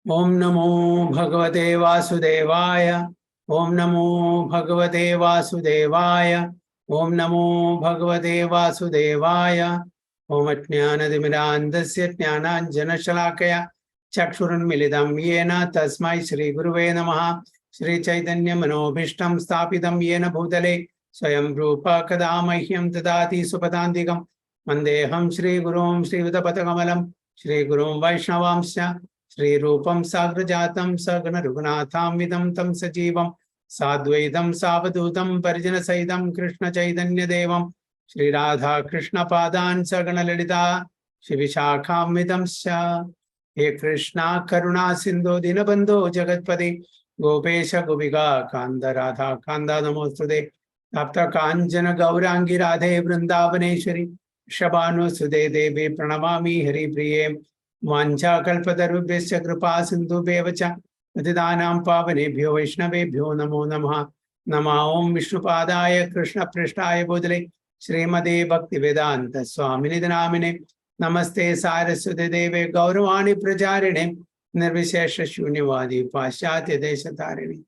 Om Namo Bhagavate Vasudevaya. Om Namo Bhagavate Vasudevaya. Om Namo Bhagavate Vasudevaya. Om Ajnanatimirandasya Jnananjanashalakaya Chakshurunmilitam Yena Tasmai Shri Guruve Namaha. Shri Chaitanya Manobhishtam Sthapitam Yena Bhutale Swayam Rupa Kadamahyam Tadati Supadantikam Mandeham Shri Gurum Shri Vidapatagamalam Shri Gurum Vaishnavamsya Shri Rupam Sagrajatam Sagana Rughunatham Vidam Tam Sajivam Sadvaitam Savadutam Parijana Saidam Krishna Chaitanya Devam Shri Radha Krishna Padan Sagana Lalita Shri Vishakham Vidam Sya He Krishna Karuna Sindhu Dinabandhu Jagatpati Gopesha Gopiga Kanda Radha Kanda Namostude Tapta Kanjana Gaurangi Radhe Vrindavaneshwari Shabano Sude Devi Pranamami Hari Priye Vancha kalpatarubhyasya kripa sindhubheva cha patitanam pavanebhyo vaishnavebhyo namo namaha. Nama Om Vishnupadaya Krishna Prishtaya Bodhale Srimade Bhaktivedanta Swamini Namine Namaste Saraswati Deve Gauravani Prajarine Nirvishesha Shunyavadi Paschatya Deshatarine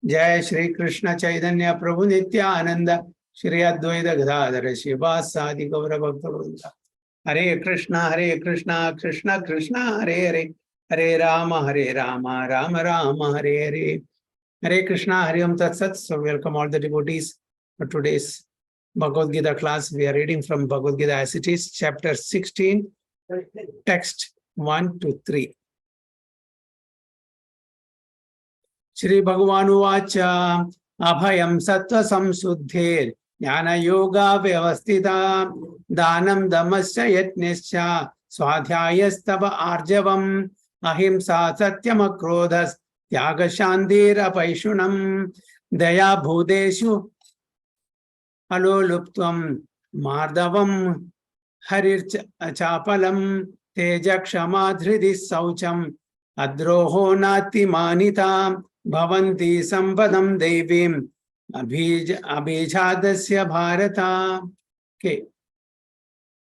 Jai Shri Krishna Chaitanya Prabhu Nityananda Shri Advaita Gadadhara Shivasadi Gaura Bhakta Vrinda Hare Krishna, Krishna Krishna, Hare Hare, Hare Rama, Rama Rama, Hare Hare. Hare Krishna, Hare Om Tat Sat. So welcome all the devotees for today's Bhagavad Gita class. We are reading from Bhagavad Gita as it is, chapter 16, text 1 to 3. Shri Bhagavan Uvacha Abhayam Sattva Samsuddhir Jnana Yoga Vyavastita Danam Damasya Yatnescha Swadhyayastava Arjavam Ahimsa Satyam Akrodhas Tyaga Shantir Apaishunam Daya Bhudeshu Aloluptvam Mardavam Harir Chapalam Teja Kshamadhridi Saucham Adroho Nati Manita Bhavanti Sampadam Devim Abhijadasya Bharata. Okay.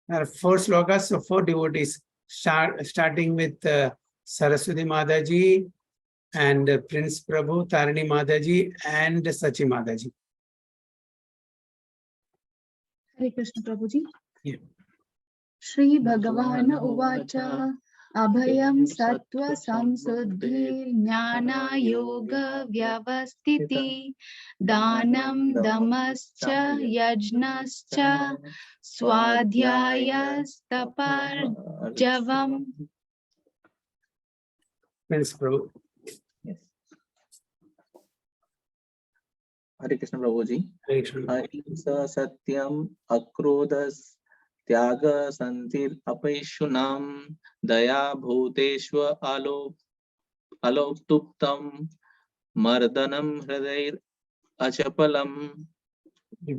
There are 4 slokas, so 4 devotees, starting with Saraswati Mataji and Prince Prabhu, Tarini Mataji and Sachi Mataji. Hare Krishna Prabhuji. Yeah. Shri Bhagavana Uvacha Abhayam Sattva Samsuddhi Jnana Yoga Vyavastiti Danam Damascha Yajnascha Swadhyaya Staparjavam. Prince Prabhu. Yes. Hare Krishna Prabhuji. Hare Krishna. Ahimsa Satyam Akrodhas Tyaga Santir Apaishunam Daya Bhuteshwa Aloptuptam Mardanam Hridair Achapalam. Hare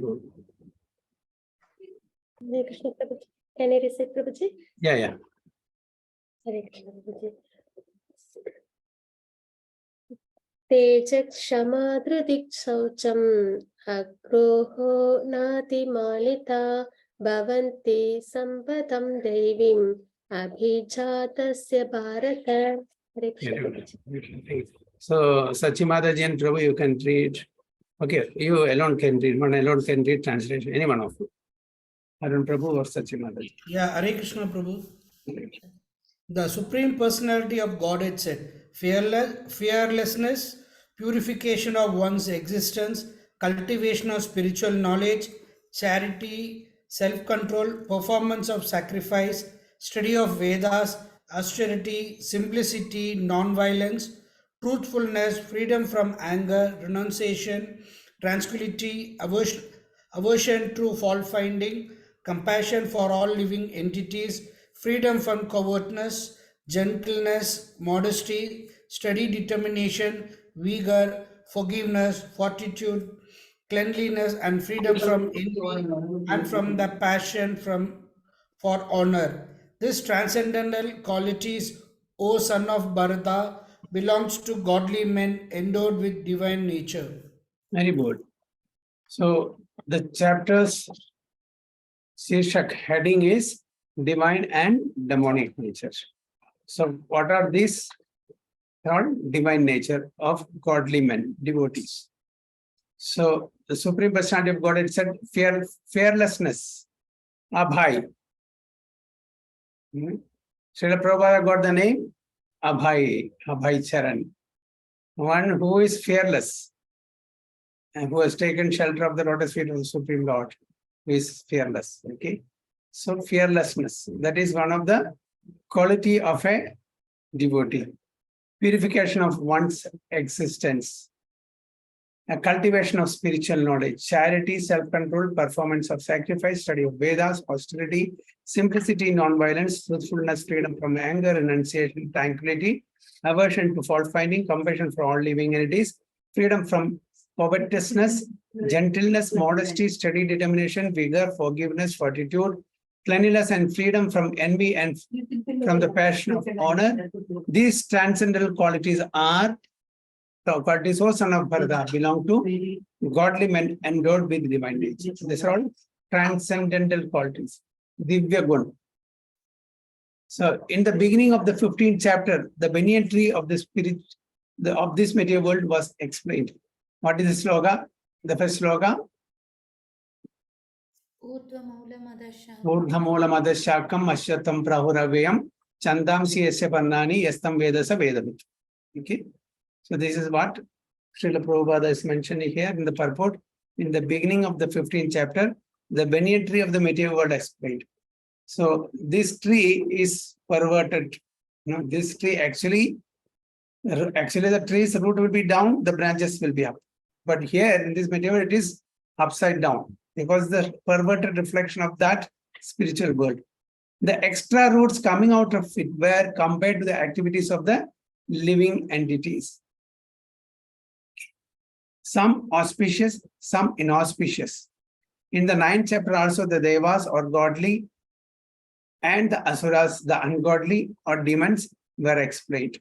Krishna Prabhuji. Can I recite Prabhuji? Yeah. Hare Krishna Prabhuji. Tejak Shamadridik Saucham Agroho Nati Malita Bhavanti Sampadam Devim Abhijatasya Bharata. Hare Krishna Prabhuji. So Sachi Mataji and Prabhu, you can read. Okay, you alone can read. One alone can read translation. Any one of you. Arun Prabhu or Sachi Mataji. Yeah, Hare Krishna Prabhu. The Supreme Personality of Godhead said, fearlessness, purification of one's existence, cultivation of spiritual knowledge, charity, self-control, performance of sacrifice, study of Vedas, austerity, simplicity, non-violence, truthfulness, freedom from anger, renunciation, tranquility, aversion to fault-finding, compassion for all living entities, freedom from covetousness, gentleness, modesty, steady determination, vigor, forgiveness, fortitude, cleanliness, and freedom from envy and from the passion for honor. This transcendental qualities, O son of Bharata, belongs to godly men endowed with divine nature. Very good. So the chapter's Shirshak heading is divine and demonic nature. So what are these? or divine nature of godly men, devotees. So the Supreme Personality of Godhead said fearlessness, Abhay. Srila Prabhupada got the name Abhay, Abhay Charan. One who is fearless and who has taken shelter of the lotus feet of the Supreme Lord, who is fearless. Okay. So fearlessness, that is one of the quality of a devotee. Purification of one's existence, a cultivation of spiritual knowledge, charity, self-control, performance of sacrifice, study of Vedas, austerity, simplicity, non-violence, truthfulness, freedom from anger, renunciation, tranquility, aversion to fault-finding, compassion for all living entities, freedom from covetousness, gentleness, modesty, steady determination, vigor, forgiveness, fortitude, cleanliness, and freedom from envy and from the passion of honor. These transcendental qualities are qualities, O son of Bharata, belong to godly men endowed with divine nature. These are all transcendental qualities. Divya Gun. So, in the beginning of the 15th chapter, the banyan tree of the spirit of this material world was explained. What is the sloga? The first sloga. Urdhamoolamadasyakam ashyatam prahuravayam chandam siyasya pannani yastam vedasa vedamit. Okay. So this is what Srila Prabhupada is mentioning here in the purport. In the beginning of the 15th chapter, the banyan tree of the material world explained. So this tree is perverted. You know, this tree actually the tree's root will be down, the branches will be up. But here in this material, it is upside down because the perverted reflection of that spiritual world. The extra roots coming out of it were compared to the activities of the living entities. Some auspicious, some inauspicious. In the 9th chapter also, the Devas or godly and the Asuras, the ungodly or demons, were explained.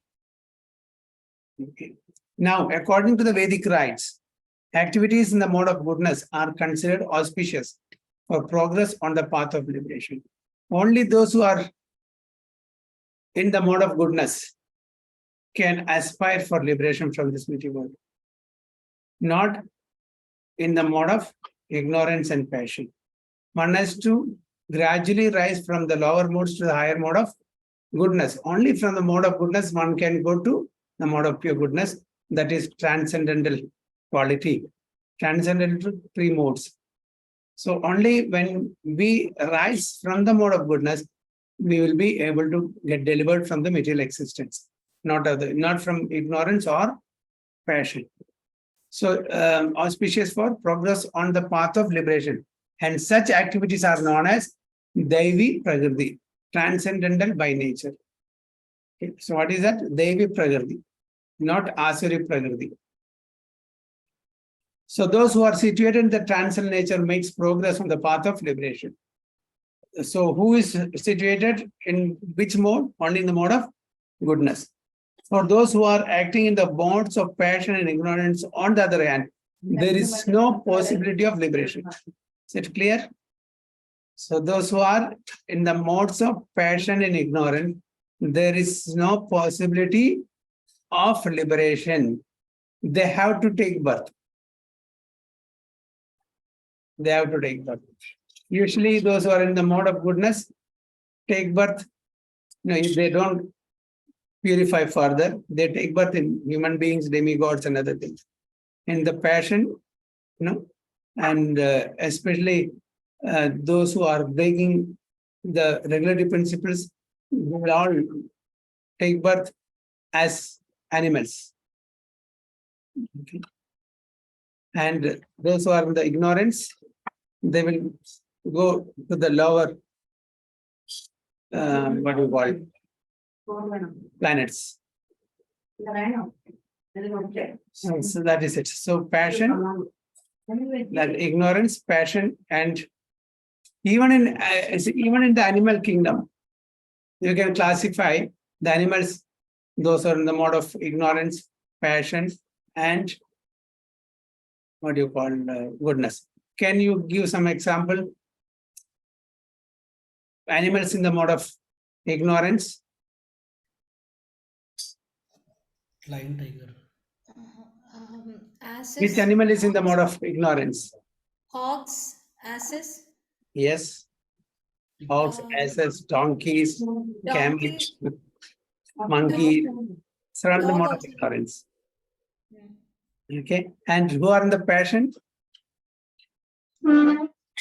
Okay. Now, according to the Vedic rites, activities in the mode of goodness are considered auspicious for progress on the path of liberation. Only those who are in the mode of goodness can aspire for liberation from this material world. Not in the mode of ignorance and passion. One has to gradually rise from the lower modes to the higher mode of goodness. Only from the mode of goodness one can go to the mode of pure goodness, that is transcendental quality, transcendental three modes. So only when we rise from the mode of goodness, we will be able to get delivered from the material existence, not from ignorance or passion. So auspicious for progress on the path of liberation. And such activities are known as Daivi Prakriti, transcendental by nature. Okay. So what is that? Daivi Prakriti, not Asuri Prakriti. So those who are situated in the transcendental nature makes progress on the path of liberation. So who is situated in which mode? Only in the mode of goodness. For those who are acting in the modes of passion and ignorance, on the other hand, there is no possibility of liberation. Is it clear? So those who are in the modes of passion and ignorance, there is no possibility of liberation. They have to take birth. They have to take birth. Usually those who are in the mode of goodness take birth. No, they don't purify further. They take birth in human beings, demigods, and other things. In the passion, and especially those who are breaking the regulatory principles, will all take birth as animals. Okay. And those who are in the ignorance, they will go to the lower, what do you call it? Planets. So that is it. So passion, that ignorance, passion, and even in the animal kingdom, you can classify the animals. Those are in the mode of ignorance, passion, and what do you call goodness. Can you give some example? Animals in the mode of ignorance. Lion, tiger. Asses. Which animal is in the mode of ignorance? Hogs, asses. Yes. Hogs, asses, donkeys, Donkey. camels, monkeys. Surround the Dog mode of also. ignorance. Hmm. Okay. And who are in the passion?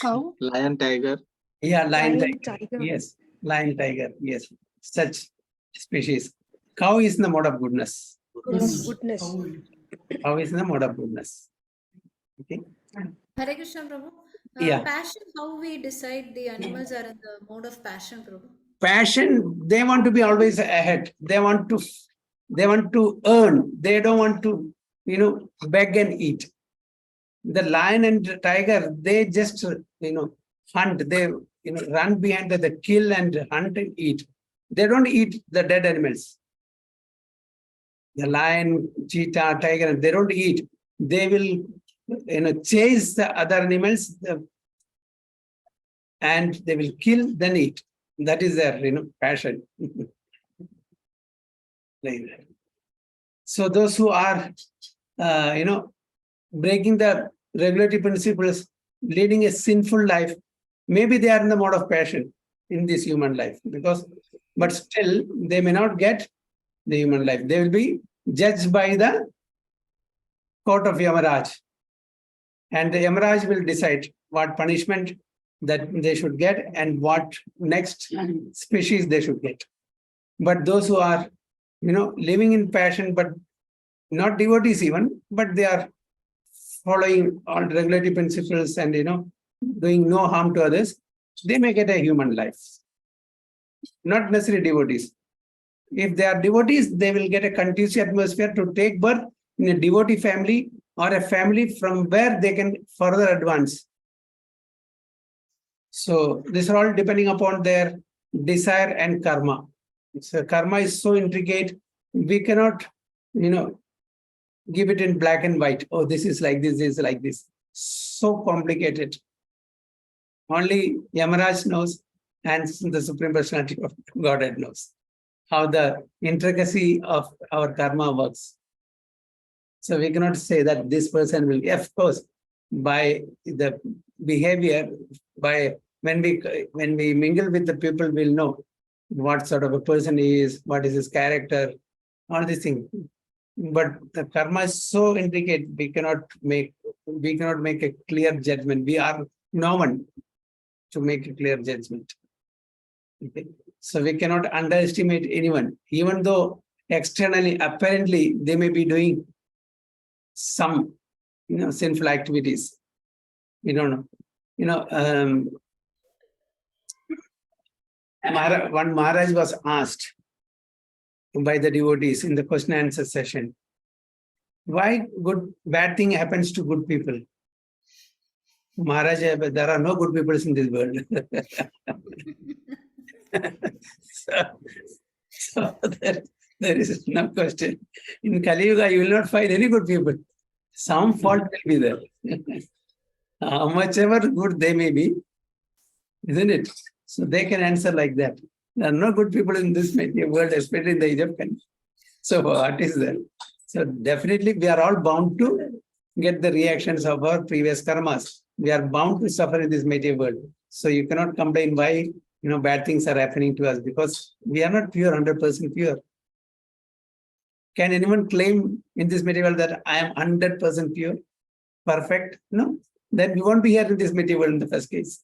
Cow. Lion, tiger. Yeah, lion, Lion, tiger. tiger. Yes. Lion, tiger. Yes. Such species. Cow is in the mode of goodness. Goodness. Cow. Cow is in the mode of goodness. Okay. Hare Krishna Prabhu. Yeah. Passion, how we decide the animals are in the mode of passion, Prabhu? Passion, they want to be always ahead. They want to earn. They don't want to, beg and eat. The lion and tiger, they just, hunt. They, run behind the kill and hunt and eat. They don't eat the dead animals. The lion, cheetah, tiger, they don't eat. They will, chase the other animals and they will kill, then eat. That is their, passion. Like that. So those who are, breaking the regulatory principles, leading a sinful life, maybe they are in the mode of passion in this human life, but still they may not get the human life. They will be judged by the court of Yamaraj, and the Yamaraj will decide what punishment that they should get and what next species they should get. But those who are, living in passion, but not devotees even, but they are following all regulatory principles and, doing no harm to others, they may get a human life. Not necessarily devotees. If they are devotees, they will get a conducive atmosphere to take birth in a devotee family or a family from where they can further advance. So this are all depending upon their desire and karma. So karma is so intricate, we cannot, give it in black and white. Oh, this is like this is like this. So complicated. Only Yamaraj knows and the Supreme Personality of Godhead knows how the intricacy of our karma works. So we cannot say that this person will, of course, by the behavior, by when we mingle with the people, we'll know what sort of a person he is, what is his character, all these things. But the karma is so intricate, we cannot make a clear judgment. We are no one to make a clear judgment. Okay. So we cannot underestimate anyone, even though externally, apparently, they may be doing some, sinful activities. We don't know. One Maharaj was asked by the devotees in the question and answer session, why bad thing happens to good people? Maharaj, there are no good people in this world. so there is no question. In Kali Yuga, you will not find any good people. Some fault will be there. How much ever good they may be, isn't it? So they can answer like that. There are no good people in this world, especially in the Egyptian. So what is that? So definitely we are all bound to get the reactions of our previous karmas. We are bound to suffer in this material world. So you cannot complain why bad things are happening to us, because we are not pure, 100% pure. Can anyone claim in this material that I am 100% pure, perfect? No. Then we won't be here in this material world in the first case.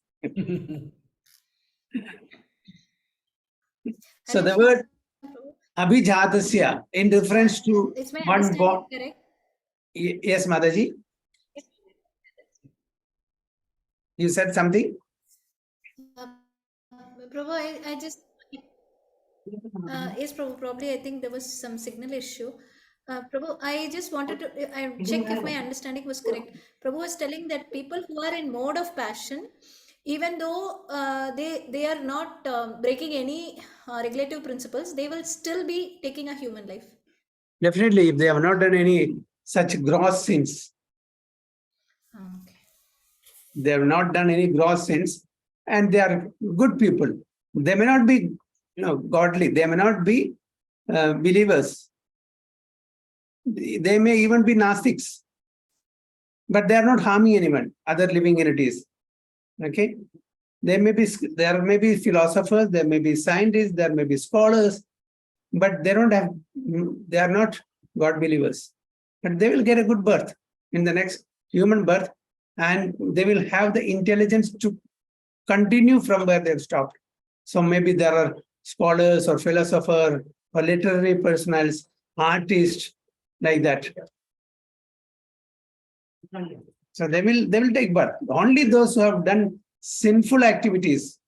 So the word abhijatasya in reference to Is my one understanding born. correct? Yes, Mataji. You said something? Prabhu, I just yes, Prabhu, probably I think there was some signal issue. Prabhu, I just wanted to check if my understanding was correct. Prabhu was telling that people who are in mode of passion, even though they are not breaking any regulative principles, they will still be taking a human life. Definitely, if they have not done any such gross sins. Okay. They have not done any gross sins, and they are good people. They may not be, godly. They may not be believers. They may even be Gnostics, but they are not harming anyone, other living entities. Okay? There may be philosophers, there may be scientists, there may be scholars, but they are not God believers. But they will get a good birth in the next human birth, and they will have the intelligence to continue from where they've stopped. So maybe there are scholars or philosophers or literary personals, artists, like that. So they will take birth. Only those who have done sinful activities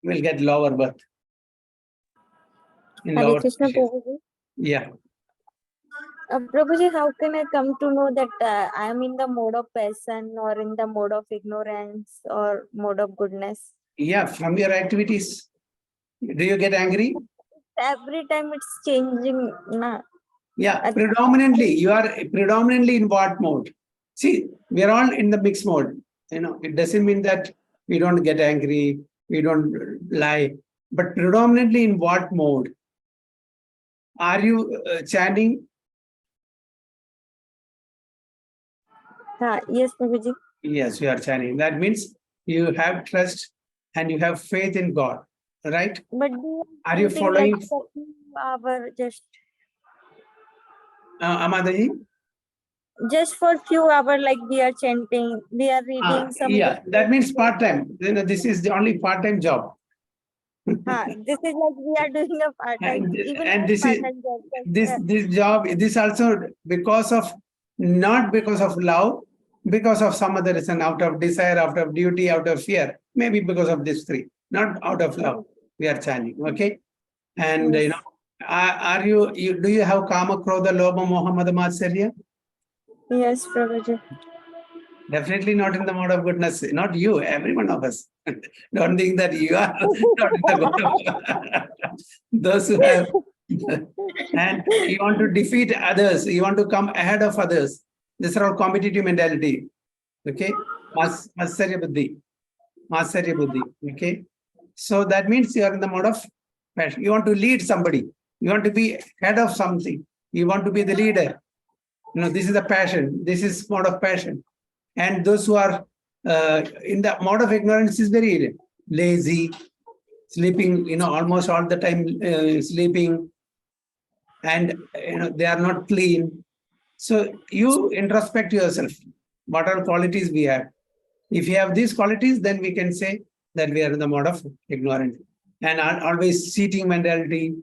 will get lower birth. In Hare lower Krishna, species. Prabhuji. Yeah. Prabhuji, how can I come to know that I am in the mode of passion or in the mode of ignorance or mode of goodness? Yeah, from your activities. Do you get angry? Every time it's changing. Na. Yeah, predominantly. You are predominantly in what mode? See, we are all in the mixed mode. It doesn't mean that we don't get angry, we don't lie, but predominantly in what mode? Are you chanting? Yes, Prabhuji. Yes, you are chanting. That means you have trust and you have faith in God, right? But Are you following? Like our Amadaji? just for few hours, like we are chanting, we are reading some. Yeah, that means part-time. This is the only part-time job. This is like we are doing a part-time. And this job, this also not because of love, because of some other reason, out of desire, out of duty, out of fear, maybe because of these three, not out of love. We are chanting, okay? And Yes. do you have Kama, Krodha, Lobha, Moha, Mada, Matsarya? Yes, Prabhuji. Definitely not in the mode of goodness. Not you, every one of us. Don't think that you are not in the mode of those who have. And you want to defeat others. You want to come ahead of others. This is all competitive mentality. Okay? Matsarya buddhi. Matsarya buddhi. Okay? So that means you are in the mode of passion. You want to lead somebody. You want to be head of something. You want to be the leader. This is a passion. This is mode of passion. And those who are in the mode of ignorance is very lazy, sleeping, almost all the time sleeping, and they are not clean. So you introspect yourself. What are qualities we have? If you have these qualities, then we can say that we are in the mode of ignorance. And always seating mentality,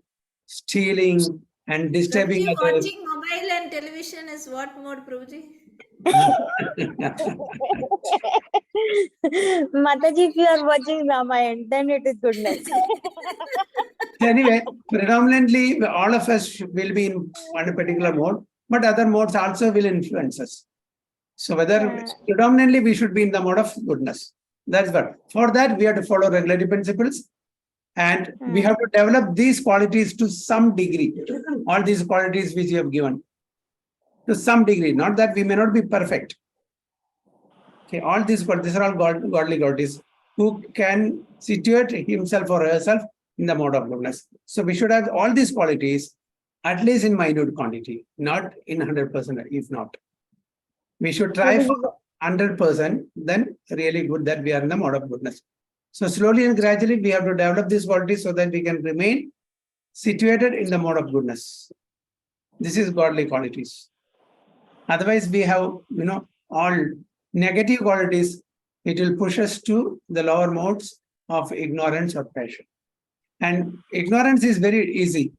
stealing, and disturbing Prabhuji, others. watching mobile and television is what mode, Prabhuji? Mataji, if you are watching Ramayana, then it is goodness. Anyway, predominantly, all of us will be in one particular mode, but other modes also will influence us. So whether predominantly we should be in the mode of goodness. That's what. For that, we have to follow regulatory principles, and we have to develop these qualities to some degree. All these qualities which you have given. To some degree, not that we may not be perfect. Okay, all these are all godly qualities who can situate himself or herself in the mode of goodness. So we should have all these qualities, at least in minute quantity, not in 100%, if not. We should try for 100%, then really good that we are in the mode of goodness. So slowly and gradually, we have to develop these qualities so that we can remain situated in the mode of goodness. This is godly qualities. Otherwise, we have, all negative qualities. It will push us to the lower modes of ignorance or passion. And ignorance is very easy.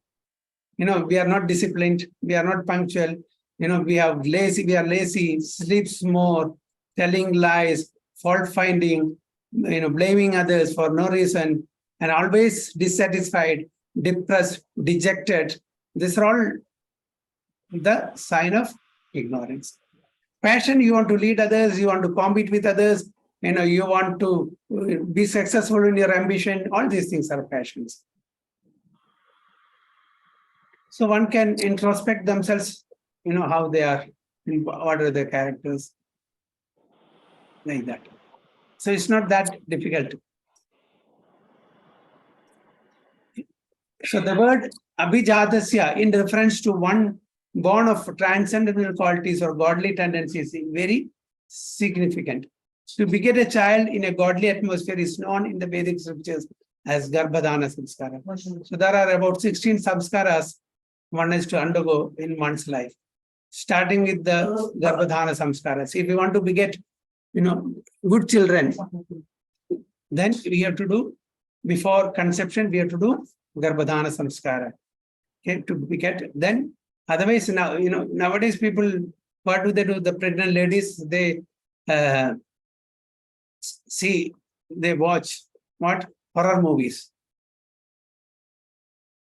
We are not disciplined. We are not punctual. We are lazy, sleeps more, telling lies, fault finding, blaming others for no reason, and always dissatisfied, depressed, dejected. These are all the sign of ignorance. Passion, you want to lead others, you want to compete with others, you want to be successful in your ambition. All these things are passions. So one can introspect themselves, how they are, what are their characters, like that. So it's not that difficult. So the word abhijatasya, in reference to one born of transcendental qualities or godly tendencies is very significant. To beget a child in a godly atmosphere is known in the Vedic scriptures as Garbhadana Samskara. So there are about 16 samskaras one is to undergo in one's life, starting with the Garbhadana Samskaras. If you want to beget, good children, then we have to do, before conception, we have to do Garbhadana Samskara. Okay, to beget. Then otherwise, now, nowadays people, what do? The pregnant ladies, they they watch what? Horror movies.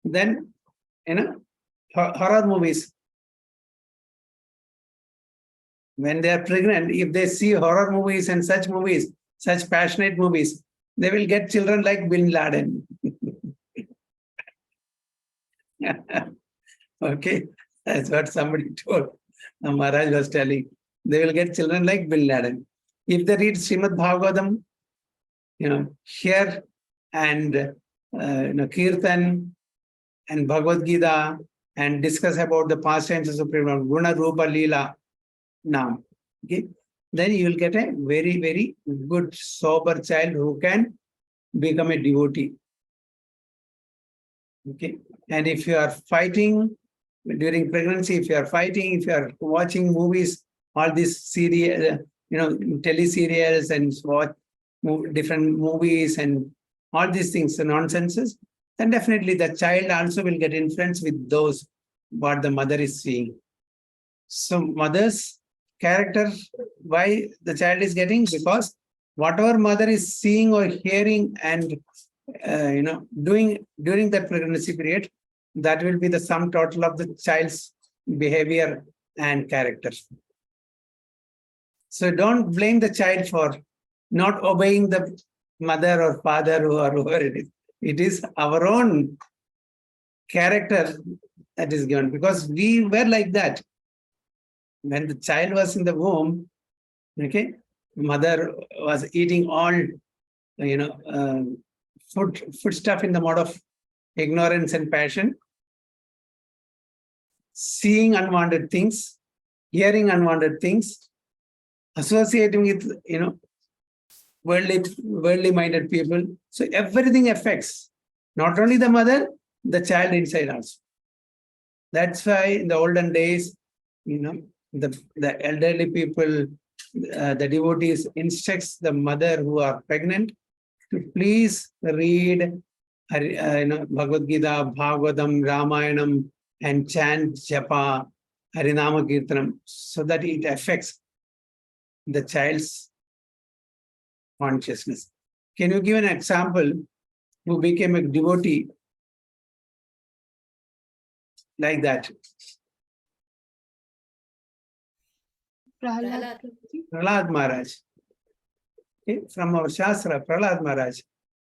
Then, horror movies. When they are pregnant, if they see horror movies and such movies, such passionate movies, they will get children like Bin Laden. Okay, that's what somebody told. Maharaj was telling. They will get children like Bin Laden. If they read Srimad Bhagavatam, here and Kirtan and Bhagavad Gita and discuss about the pastimes of Supreme Lord, Guna Rupa Leela Nam. Okay, then you will get a very, very good, sober child who can become a devotee. Okay, and if you are fighting during pregnancy, if you are fighting, if you are watching movies, all these serial, teleserials and watch different movies and all these things, the nonsenses, then definitely the child also will get influenced with those what the mother is seeing. So mother's character, why the child is getting, because whatever mother is seeing or hearing and doing during that pregnancy period, that will be the sum total of the child's behavior and character. So don't blame the child for not obeying the mother or father or whoever it is. It is our own character that is given, because we were like that. When the child was in the womb, okay, mother was eating all, food stuff in the mode of ignorance and passion, seeing unwanted things, hearing unwanted things, associating with, worldly minded people. So everything affects not only the mother, the child inside also. That's why in the olden days, the elderly people, the devotees instructs the mother who are pregnant to please read Bhagavad Gita, Bhagavatam, Ramayanam, and chant Japa, Harinama Kirtanam, so that it affects the child's consciousness. Can you give an example who became a devotee like that? Prahlad Maharaj. Okay, from our Shastra, Prahlad Maharaj.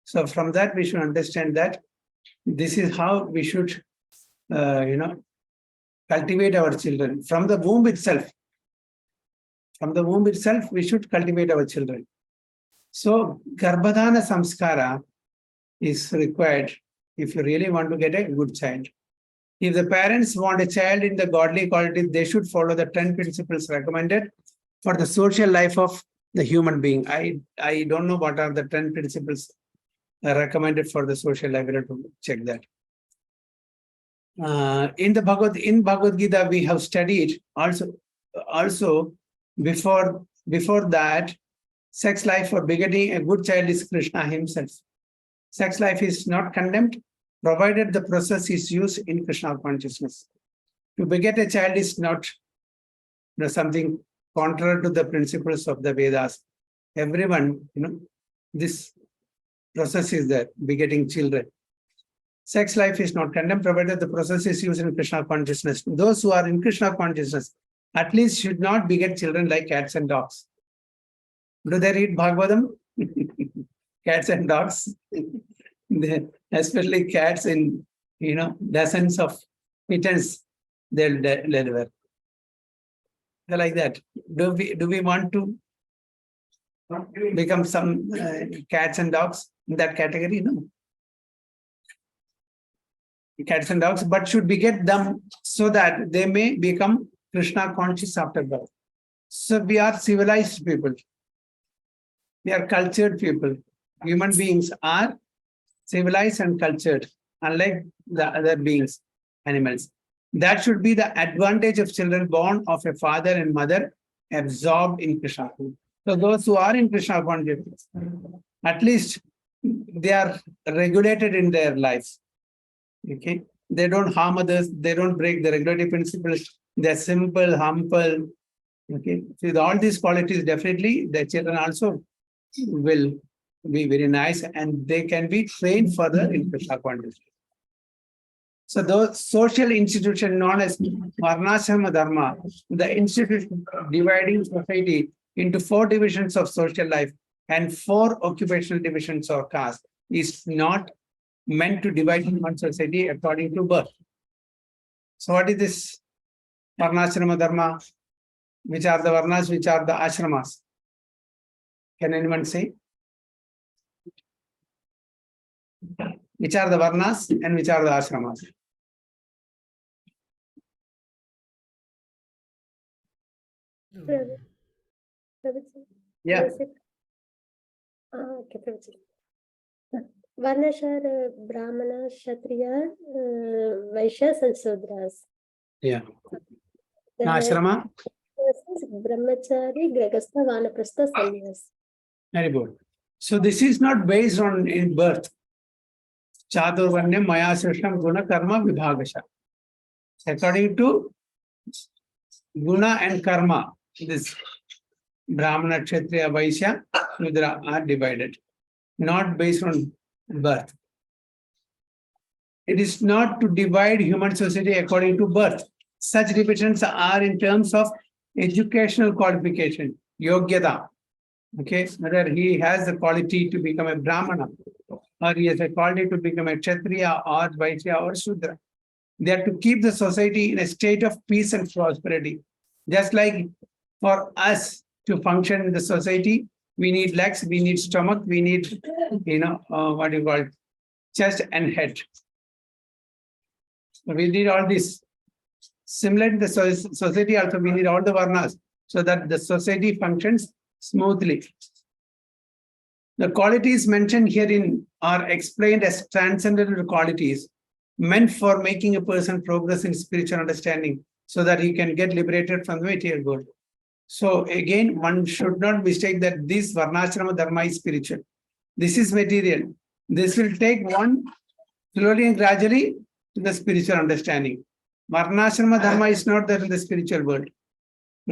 So from that we should understand that this is how we should, cultivate our children. From the womb itself. From the womb itself, we should cultivate our children. So Garbhadana Samskara is required if you really want to get a good child. If the parents want a child in the godly quality, they should follow the 10 principles recommended for the social life of the human being. I don't know what are the 10 principles recommended for the social life. I have to check that. In Bhagavad Gita, we have studied also before that, sex life for begetting a good child is Krishna himself. Sex life is not condemned, provided the process is used in Krishna consciousness. To beget a child is not something contrary to the principles of the Vedas. Everyone, this process is there, begetting children. Sex life is not condemned, provided the process is used in Krishna consciousness. Those who are in Krishna consciousness at least should not beget children like cats and dogs. Do they read Bhagavatam? Cats and dogs, especially cats in dozens of kittens, they'll deliver. They're like that. Do we want to become some cats and dogs in that category? No. cats and dogs, but should beget them so that they may become Krishna conscious after birth. So we are civilized people. We are cultured people. Human beings are civilized and cultured, unlike the other beings, animals. That should be the advantage of children born of a father and mother absorbed in Krishna. So those who are in Krishna consciousness, at least they are regulated in their lives. Okay, they don't harm others, they don't break the regulatory principles, they're simple, humble. Okay, so with all these qualities, definitely the children also will be very nice and they can be trained further in Krishna consciousness. So those social institution known as Varnashrama Dharma, the institution dividing society into 4 divisions of social life and 4 occupational divisions or caste, is not meant to divide human society according to birth. So what is this Varnashrama Dharma? Which are the Varnas, which are the Ashramas? Can anyone say? Which are the Varnas and which are the Ashramas? Yeah. Okay, Varnas are Brahmana, Kshatriya, Vaishyas and Sudras. Yeah. Ashrama? Brahmachari, Grahastha, Vanaprastha, Sannyas. Very good. So this is not based on in birth. Chaturvanya Maya Srishtam Guna Karma Vibhagasha. According to Guna and Karma, this Brahmana, Kshatriya, Vaishya, Shudra are divided, not based on birth. It is not to divide human society according to birth. Such divisions are in terms of educational qualification, yogyata. Okay, whether he has the quality to become a Brahmana, or he has a quality to become a Kshatriya or Vaishya or Shudra. They are to keep the society in a state of peace and prosperity. Just like for us to function in the society, we need legs, we need stomach, we need, what do you call it, chest and head. So we need all this. Similar to the society also, we need all the varnas so that the society functions smoothly. The qualities mentioned herein are explained as transcendental qualities meant for making a person progress in spiritual understanding so that he can get liberated from the material world. So again, one should not mistake that this Varnashrama Dharma is spiritual. This is material. This will take one slowly and gradually to the spiritual understanding. Varnashrama Dharma is not there in the spiritual world.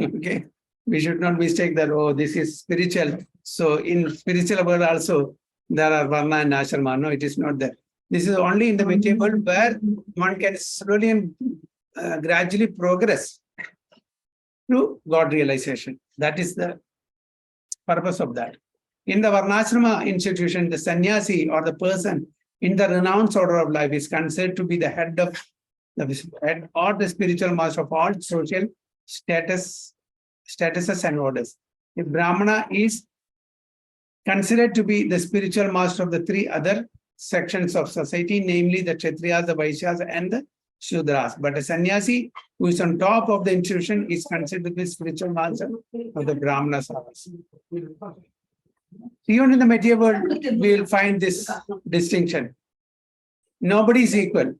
Okay. We should not mistake that, oh, this is spiritual. So in spiritual world also, there are Varna and Ashrama. No, it is not there. This is only in the material world where one can slowly and gradually progress to God realization. That is the purpose of that. In the Varnashrama institution, the sannyasi or the person in the renounced order of life is considered to be the head of the head or the spiritual master of all social statuses and orders. If Brahmana is considered to be the spiritual master of the 3 other sections of society, namely the Kshatriyas, the Vaishyas, and the Shudras. But a sannyasi who is on top of the institution is considered to be spiritual master of the Brahmanas. Even in the material world, we will find this distinction. Nobody is equal,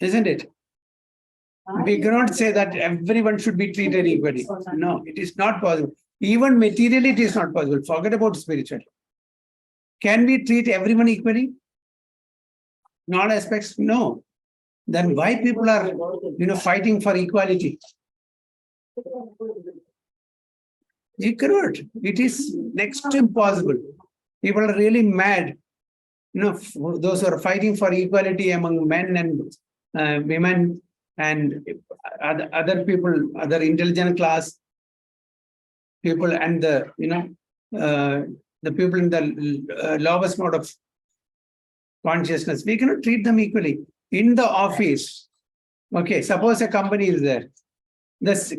isn't it? We cannot say that everyone should be treated equally. No, it is not possible. Even materially, it is not possible. Forget about spiritual. Can we treat everyone equally? In all aspects? No. Then why people are, fighting for equality? You cannot. It is next to impossible. People are really mad. Those who are fighting for equality among men and women and other people, other intelligent class people, and the people in the lowest mode of consciousness. We cannot treat them equally. In the office, okay, suppose a company is there.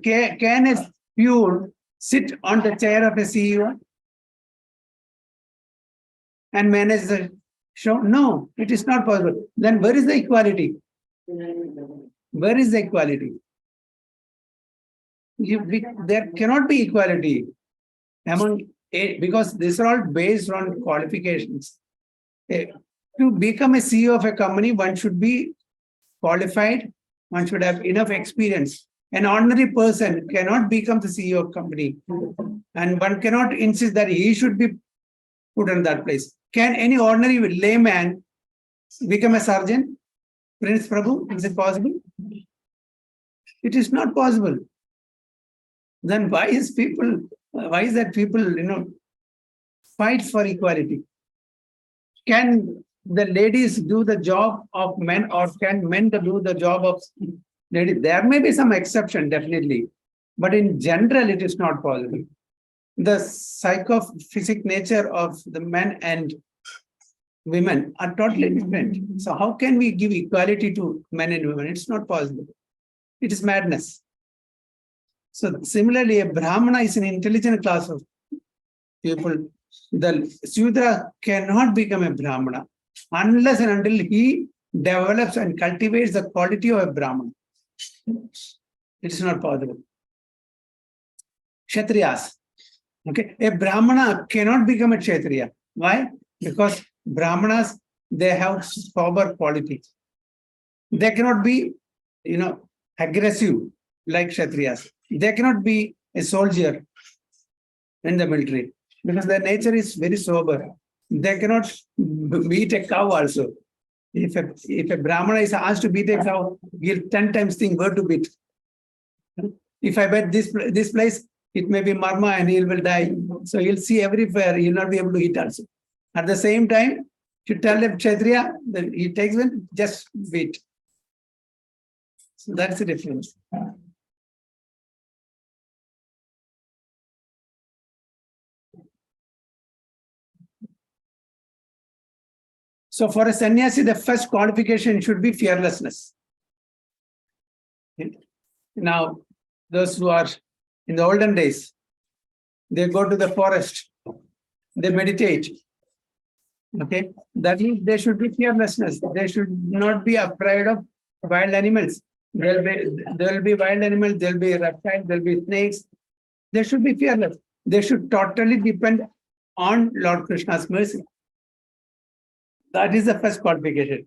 Can a peon sit on the chair of a CEO and manage the So, no, it is not possible. Then where is the equality? Where is the equality? There cannot be equality among because these are all based on qualifications. To become a CEO of a company, one should be qualified, one should have enough experience. An ordinary person cannot become the CEO of company, and one cannot insist that he should be put in that place. Can any ordinary layman become a sergeant? Prince Prabhu, is it possible? It is not possible. Then why is that people fight for equality? Can the ladies do the job of men, or can men do the job of ladies? There may be some exception, definitely, but in general, it is not possible. The psychophysic nature of the men and women are totally different. So how can we give equality to men and women? It's not possible. It is madness. So similarly, a Brahmana is an intelligent class of people. The Sudra cannot become a Brahmana unless and until he develops and cultivates the quality of a Brahmana. It is not possible. Kshatriyas. Okay, a Brahmana cannot become a Kshatriya. Why? Because Brahmanas, they have sober qualities. They cannot be, aggressive like Kshatriyas. They cannot be a soldier in the military because their nature is very sober. They cannot beat a cow also. If a Brahmana is asked to beat a cow, he'll 10 times think where to beat. If I bet this place, it may be Marma and he will die. So he'll see everywhere, he'll not be able to eat also. At the same time, to tell a Kshatriya, then he takes one, just beat. So that's the difference. So for a sannyasi, the first qualification should be fearlessness. Now, those who are in the olden days, they go to the forest, they meditate. Okay, that means there should be fearlessness. They should not be afraid of wild animals. There will be wild animals, there will be reptiles, there will be snakes. They should be fearless. They should totally depend on Lord Krishna's mercy. That is the first qualification,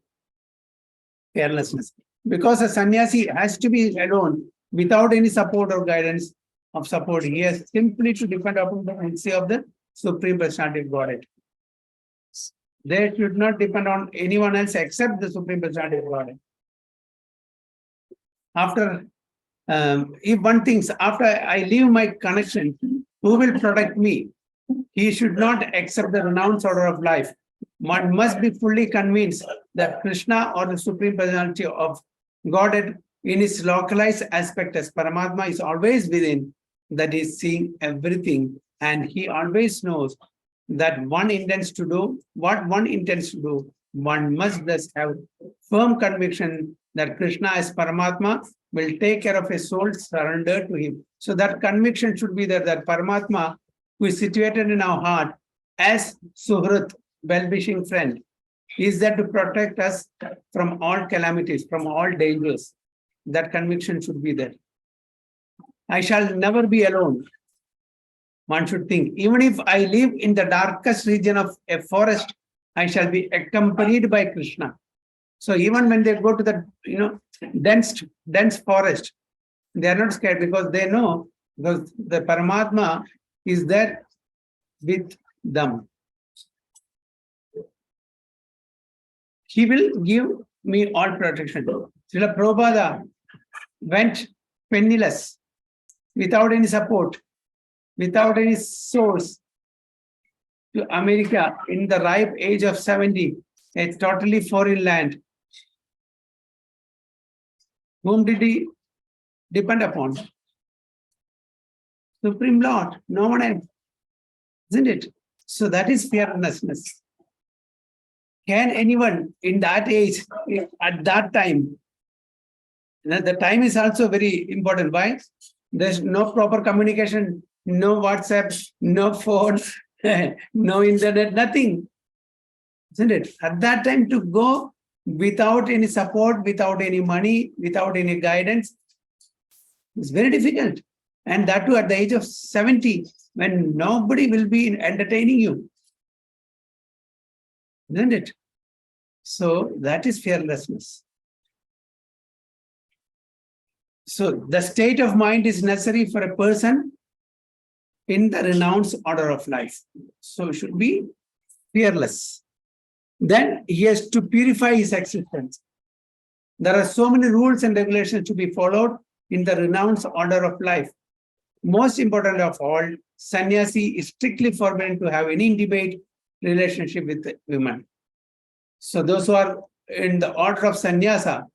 fearlessness. Because a sannyasi has to be alone without any support or guidance of support. He has simply to depend upon the mercy of the Supreme Personality of Godhead. They should not depend on anyone else except the Supreme Personality of Godhead. After, if one thinks, after I leave my connection, who will protect me? He should not accept the renounced order of life. One must be fully convinced that Krishna or the Supreme Personality of Godhead in its localized aspect as Paramatma is always within, that is seeing everything, and he always knows that one intends to do what one intends to do. One must thus have firm conviction that Krishna as Paramatma will take care of a soul surrendered to him. So that conviction should be there, that Paramatma, who is situated in our heart as Suhrit, well-wishing friend, is there to protect us from all calamities, from all dangers. That conviction should be there. I shall never be alone. One should think, even if I live in the darkest region of a forest, I shall be accompanied by Krishna. So even when they go to the dense forest, they are not scared because they know because the Paramatma is there with them. He will give me all protection. Srila Prabhupada went penniless, without any support, without any source, to America in the ripe age of 70, a totally foreign land. Whom did he depend upon? Supreme Lord, no one else, isn't it? So that is fearlessness. Can anyone in that age, at that time, the time is also very important. Why? There's no proper communication, no WhatsApp, no phone, no internet, nothing. isn't it? At that time, to go without any support, without any money, without any guidance, it's very difficult. And that too at the age of 70, when nobody will be entertaining you. Isn't it? So that is fearlessness. So the state of mind is necessary for a person in the renounced order of life. So it should be fearless. Then he has to purify his existence. There are so many rules and regulations to be followed in the renounced order of life. Most important of all, sannyasi is strictly forbidden to have any intimate relationship with women. So those who are in the order of sannyasa,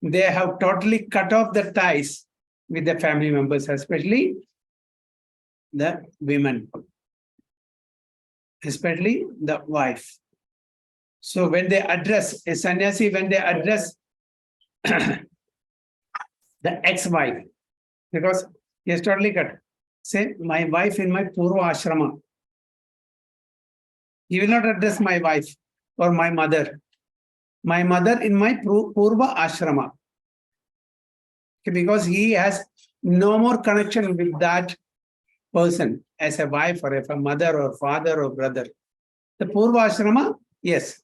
they have totally cut off the ties with the family members, especially the women, especially the wife. So when they address a sannyasi, when they address the ex-wife, because he has totally cut, say, my wife in my Purva Ashrama. He will not address my wife or my mother. My mother in my Purva Ashrama. Okay, because he has no more connection with that person as a wife or a mother or father or brother. The Purva Ashrama, yes,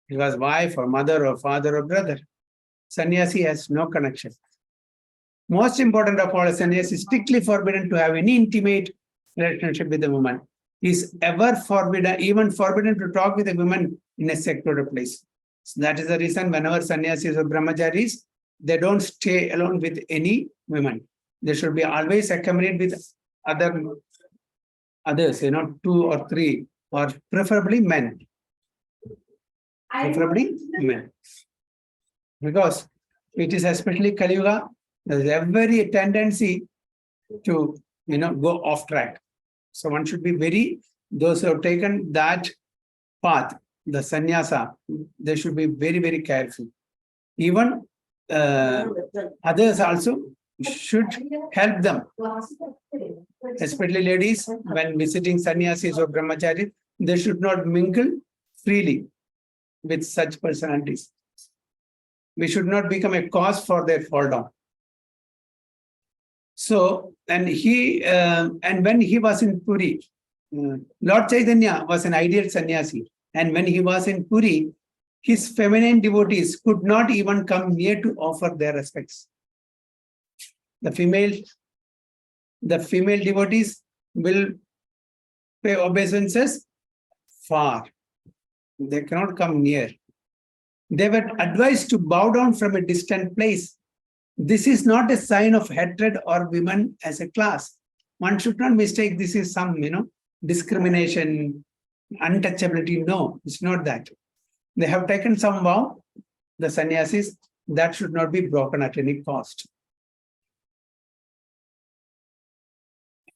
he was wife or mother or father or brother. Sannyasi has no connection. Most important of all, sannyasi is strictly forbidden to have any intimate relationship with a woman. He is ever forbidden, even forbidden to talk with a woman in a secluded place. So that is the reason whenever sannyasis or brahmacharis, they don't stay alone with any women. They should be always accompanied with others, 2 or 3, or preferably men. Preferably men. Because it is especially Kali Yuga, there is every tendency to go off track. So one should be those who have taken that path, the sannyasa, they should be very, very careful. Even others also should help them. Especially ladies, when visiting sannyasis or brahmacharis, they should not mingle freely with such personalities. We should not become a cause for their fall down. So, and when he was in Puri, Lord Chaitanya was an ideal sannyasi. And when he was in Puri, his feminine devotees could not even come near to offer their respects. The female devotees will pay obeisances far. They cannot come near. They were advised to bow down from a distant place. This is not a sign of hatred or women as a class. One should not mistake this is some, discrimination, untouchability. No, it's not that. They have taken some vow, the sannyasis, that should not be broken at any cost.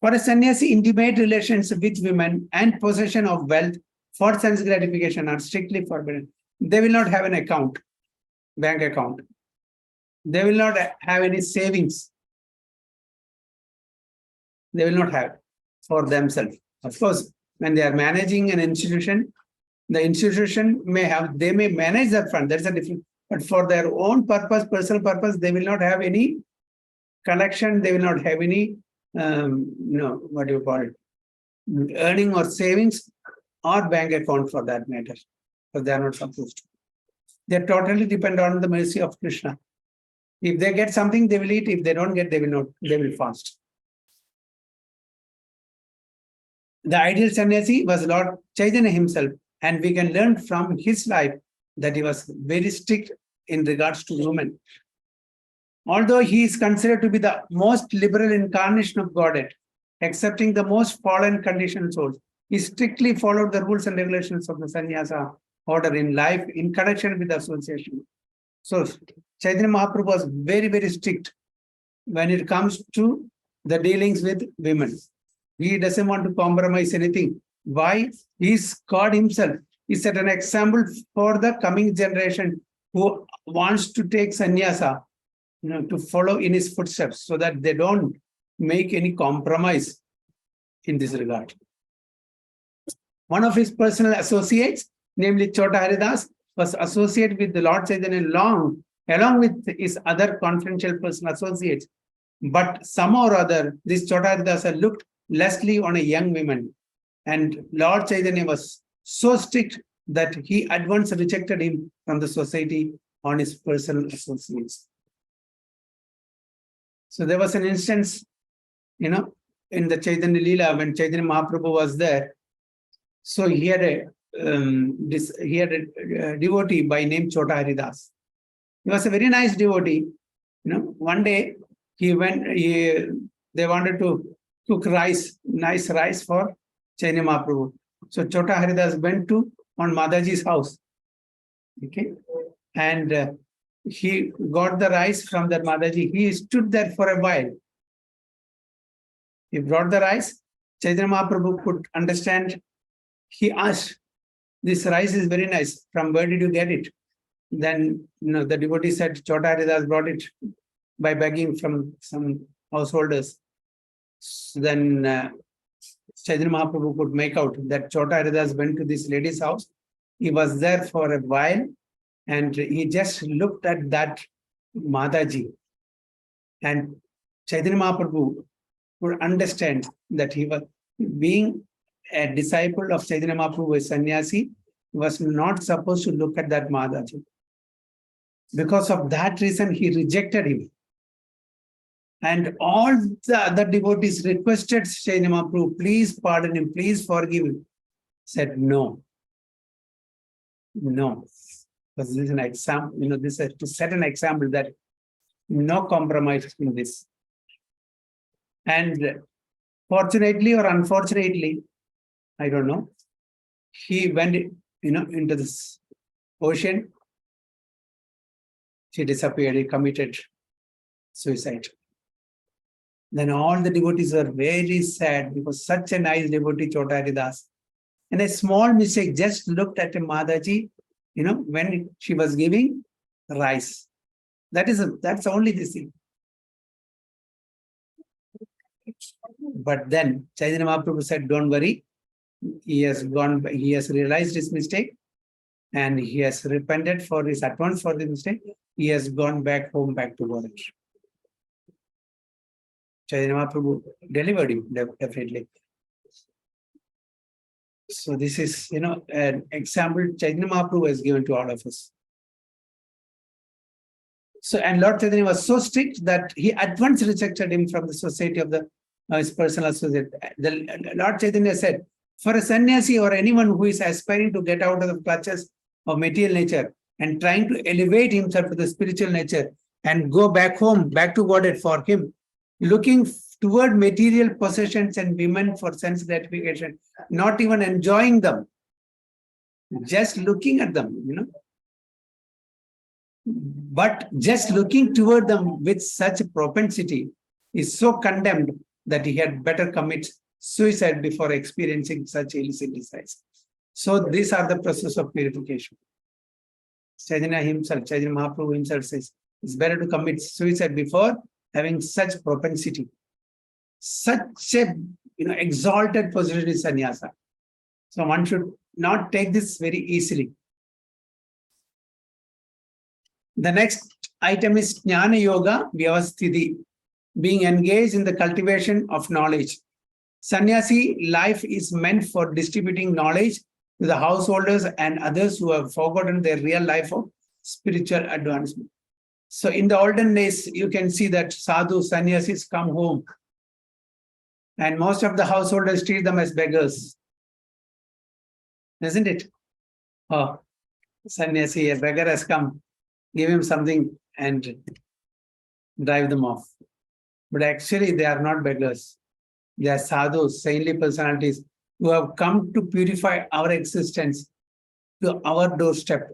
For a sannyasi, intimate relations with women and possession of wealth for sense gratification are strictly forbidden. They will not have an account, bank account. They will not have any savings. They will not have for themselves. Of course, when they are managing an institution, the institution they may manage that fund. That's a different. But for their own purpose, personal purpose, they will not have any collection. They will not have any, what do you call it, earning or savings or bank account for that matter. Because they are not supposed to. They totally depend on the mercy of Krishna. If they get something, they will eat. If they don't get, they will not. They will fast. The ideal sannyasi was Lord Chaitanya himself, and we can learn from his life that he was very strict in regards to women. Although he is considered to be the most liberal incarnation of Godhead, accepting the most fallen conditioned souls, he strictly followed the rules and regulations of the sannyasa order in life in connection with the association. So Chaitanya Mahaprabhu was very, very strict when it comes to the dealings with women. He doesn't want to compromise anything. Why? He's God himself. He set an example for the coming generation who wants to take sannyasa, to follow in his footsteps so that they don't make any compromise in this regard. One of his personal associates namely Chota Haridas, was associated with the Lord Chaitanya along with his other confidential personal associates. But somehow or other, this Chota Haridasa looked lustily on a young woman. And Lord Chaitanya was so strict that he at once rejected him from the society on his personal associates. So there was an instance, in the Chaitanya Leela when Chaitanya Mahaprabhu was there. So he had a devotee by name Chota Haridas. He was a very nice devotee. One day they wanted to cook nice rice for Chaitanya Mahaprabhu. So Chota Haridas went on Mataji's house. Okay. And he got the rice from that Mataji. He stood there for a while. He brought the rice. Chaitanya Mahaprabhu could understand. He asked, "This rice is very nice. From where did you get it?" Then the devotee said, "Chota Haridas brought it by begging from some householders." Then Chaitanya Mahaprabhu could make out that Chota Haridas went to this lady's house. He was there for a while and he just looked at that Mataji. And Chaitanya Mahaprabhu could understand that he was being a disciple of Chaitanya Mahaprabhu, a sannyasi, was not supposed to look at that Mataji. Because of that reason, he rejected him. And all the other devotees requested Chaitanya Mahaprabhu, please pardon him, please forgive him. Said no. No. Because this is an example, this is to set an example that no compromise in this. And fortunately or unfortunately, I don't know, he went, into this ocean. She disappeared, he committed suicide. Then all the devotees were very sad because such a nice devotee, Chota Haridas. And a small mistake, just looked at a Mataji, when she was giving rice. That's only the thing. But then Chaitanya Mahaprabhu said, don't worry. He has realized his mistake and he has repented for his advance for the mistake. He has gone back home, back to Godhead. Chaitanya Mahaprabhu delivered him, definitely. So this is, an example Chaitanya Mahaprabhu has given to all of us. So, and Lord Chaitanya was so strict that he at once rejected him from the society of his personal associate. The Lord Chaitanya said, for a sannyasi or anyone who is aspiring to get out of the clutches of material nature and trying to elevate himself to the spiritual nature and go back home, back to Godhead, for him, looking toward material possessions and women for sense gratification, not even enjoying them, just looking at them, but just looking toward them with such a propensity is so condemned that he had better commit suicide before experiencing such illicit desires. So these are the process of purification. Chaitanya Mahaprabhu himself says, it's better to commit suicide before having such propensity. Such a exalted position is sannyasa. So one should not take this very easily. The next item is Jnana Yoga Vyavasthiti, being engaged in the cultivation of knowledge. Sannyasi life is meant for distributing knowledge to the householders and others who have forgotten their real life of spiritual advancement. So in the olden days, you can see that sadhu sannyasis come home and most of the householders treat them as beggars. Isn't it? Oh, sannyasi, a beggar has come, give him something and drive them off. But actually, they are not beggars. They are sadhus, saintly personalities who have come to purify our existence to our doorstep.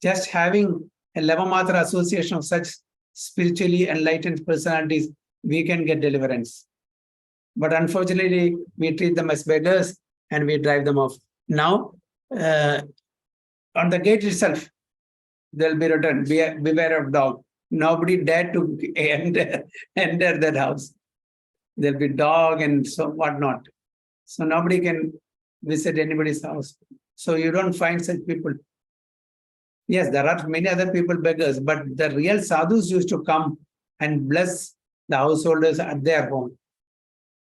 Just having a Lavamatra association of such spiritually enlightened personalities, we can get deliverance. But unfortunately, we treat them as beggars and we drive them off. Now, on the gate itself, they'll be written, beware of dog. Nobody dared to enter that house. There'll be dog and so whatnot. So nobody can visit anybody's house. So you don't find such people. Yes, there are many other people beggars, but the real sadhus used to come and bless the householders at their home.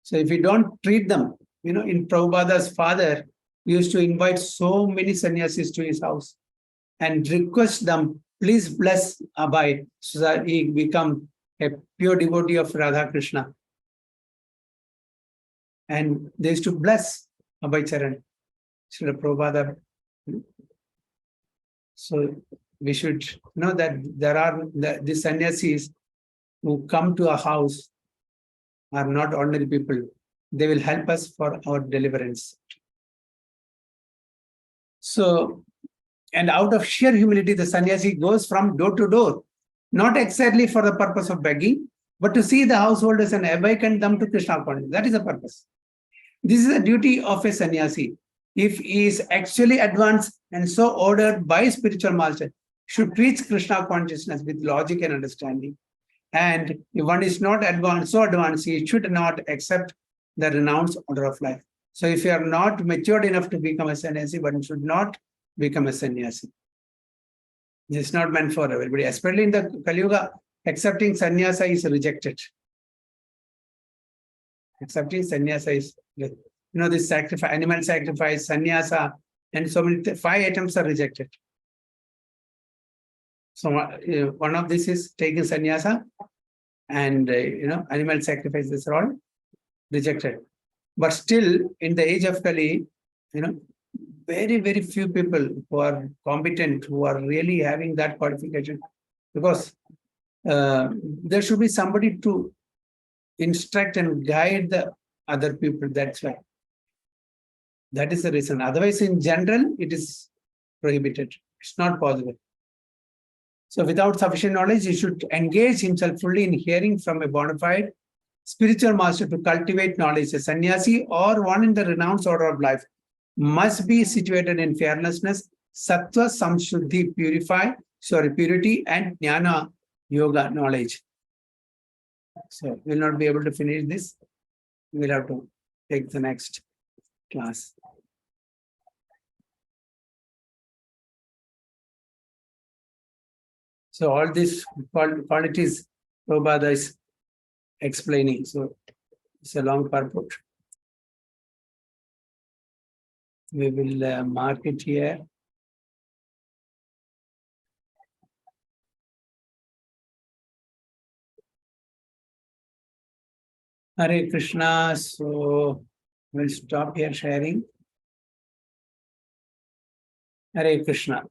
So if you don't treat them, in Prabhupada's father used to invite so many sannyasis to his house and request them, please bless Abhay so that he become a pure devotee of Radha Krishna. And they used to bless Abhay Charan, Srila Prabhupada. So we should know that there are the sannyasis who come to a house are not ordinary people. They will help us for our deliverance. So, and out of sheer humility, the sannyasi goes from door to door, not exactly for the purpose of begging, but to see the householders and awaken them to Krishna consciousness. That is the purpose. This is the duty of a sannyasi. If he is actually advanced and so ordered by spiritual master, should reach Krishna consciousness with logic and understanding. And if one is not advanced, so advanced, he should not accept the renounced order of life. So if you are not matured enough to become a sannyasi, one should not become a sannyasi. This is not meant for everybody. Especially in the Kali Yuga, accepting sannyasa is rejected. Accepting sannyasa is, this sacrifice, animal sacrifice, sannyasa, and so many 5 items are rejected. So one of this is taking sannyasa, and animal sacrifices are all rejected. But still, in the age of Kali, very, very few people who are competent, who are really having that qualification, because there should be somebody to instruct and guide the other people. That's why. That is the reason. Otherwise, in general, it is prohibited. It's not possible. So without sufficient knowledge, he should engage himself fully in hearing from a bona fide spiritual master to cultivate knowledge. A sannyasi or one in the renounced order of life must be situated in fearlessness, sattva, samshuddhi, purity, and jnana, yoga, knowledge. So we'll not be able to finish this. We'll have to take the next class. So all these qualities Prabhupada is explaining. So it's a long purport. We will mark it here. Hare Krishna. So we'll stop here sharing. Hare Krishna.